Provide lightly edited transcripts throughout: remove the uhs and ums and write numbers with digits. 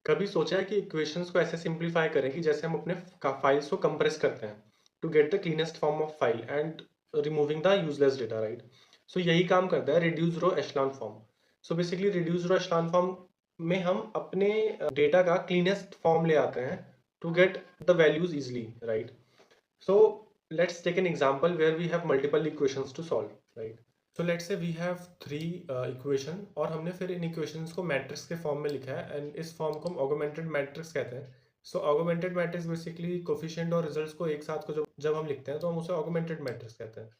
कभी सोचा है कि इक्वेशंस को ऐसे सिंपलीफाई करें कि जैसे हम अपने फाइल्स को कंप्रेस करते हैं to get the cleanest form of file and removing the useless data, right? So यही काम करता है reduce row echelon form. So basically reduce row echelon form में हम अपने डेटा का क्लीनेस्ट फॉर्म ले आते हैं to get the values easily, right? So let's take an example where we have multiple equations to solve, right? So let's say we have three equation और हमने फिर इन equations को मैट्रिक्स के form में लिखा है एंड इस फॉर्म को हम ऑगमेंटेड मैट्रिक्स कहते हैं। सो ऑगमेंटेड मैट्रिक्स बेसिकली कोफिशिएंट और रिजल्ट्स को एक साथ को जब जब हम लिखते हैं तो हम उसे ऑगमेंटेड मैट्रिक्स कहते हैं,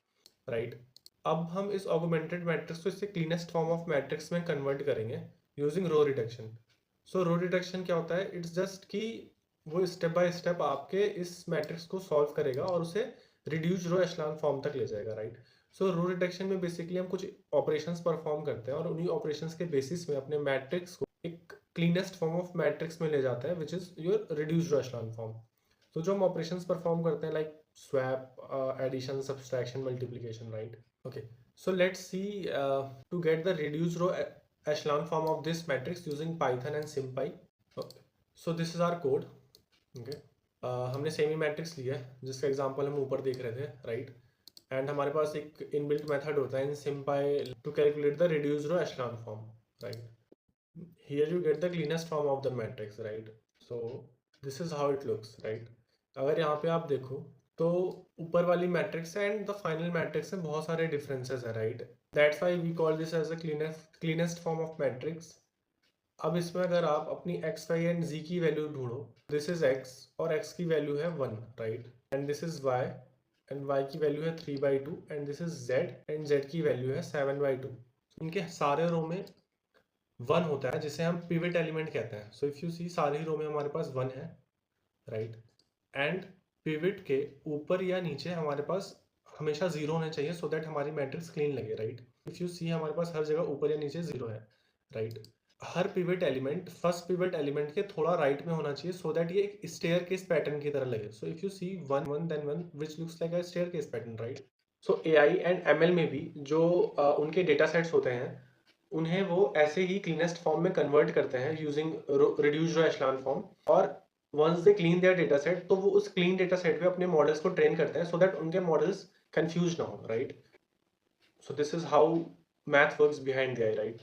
राइट? अब हम इस ऑगमेंटेड मैट्रिक्स को इससे क्लीनेस्ट फॉर्म ऑफ मैट्रिक्स में कन्वर्ट करेंगे यूजिंग रो रिडक्शन। सो रो रिडक्शन क्या होता है? इट्स जस्ट कि वो स्टेप बाय स्टेप आपके इस मैट्रिक्स को सॉल्व करेगा और उसे रिड्यूस रो एशलॉन फॉर्म तक ले जाएगा, राइट? सो रो रिडक्शन में बेसिकली हम कुछ ऑपरेशंस परफॉर्म करते हैं और उन्हीं ऑपरेशंस के बेसिस में अपने मैट्रिक्स को एक क्लीनेस्ट फॉर्म ऑफ मैट्रिक्स में ले जाता है which is your reduce row echelon form. तो जो हम ऑपरेशंस परफॉर्म करते हैं like swap, addition, subtraction, multiplication, right? Okay, so let's see to get the reduced row echelon form of this matrix using Python and SymPy. Okay, so this is our code. Okay, हमने semi matrix लिया है जिसका example हम ऊपर देख रहे थे, right? And हमारे पास एक इनबिल्ट मेथड होता है in SymPy to calculate the reduced row echelon form, right? Here you get the cleanest form of the matrix, right? So this is how it looks, right? अगर यहाँ पे आप देखो तो ऊपर वाली matrix and the final matrix में बहुत सारे डिफरेंसेस है, राइट? That's why we call this as a cleanest form of matrix. अब इसमें अगर आप अपनी एक्स वाई एंड जी की वैल्यू ढूंढो, दिस इज एक्स और एक्स की वैल्यू है 1, right? And this is y and y की वैल्यू है 3/2 and this is z and z की वैल्यू है 7/2। इनके सारे रो में 1 होता है जिसे हम पिवट एलिमेंट कहते हैं। सो इफ यू सी सारी रो में हमारे पास 1 है, राइट? एंड पिवट के ऊपर या नीचे हमारे पास हमेशा 0 होने चाहिए सो दैट हमारी मैट्रिक्स क्लीन लगे, राइट? इफ यू सी हमारे पास हर जगह ऊपर या नीचे 0 है, राइट? हर pivot element first pivot element के थोड़ा राइट में होना चाहिए सो दैट ये एक स्टेयर केस पैटर्न की तरह लगे। So if you see 1 1 then 1 which looks like a staircase pattern, right? So AI and ML में भी जो उनके डेटा सेट्स होते हैं उन्हें वो ऐसे ही क्लीनेस्ट फॉर्म में कन्वर्ट करते हैं using reduced row echelon form. और once they clean their data set तो वो उस क्लीन डेटा सेट पे अपने मॉडल्स को ट्रेन करते हैं सो दैट उनके मॉडल्स कंफ्यूज ना हो, right? So this is how math works behind the I, right?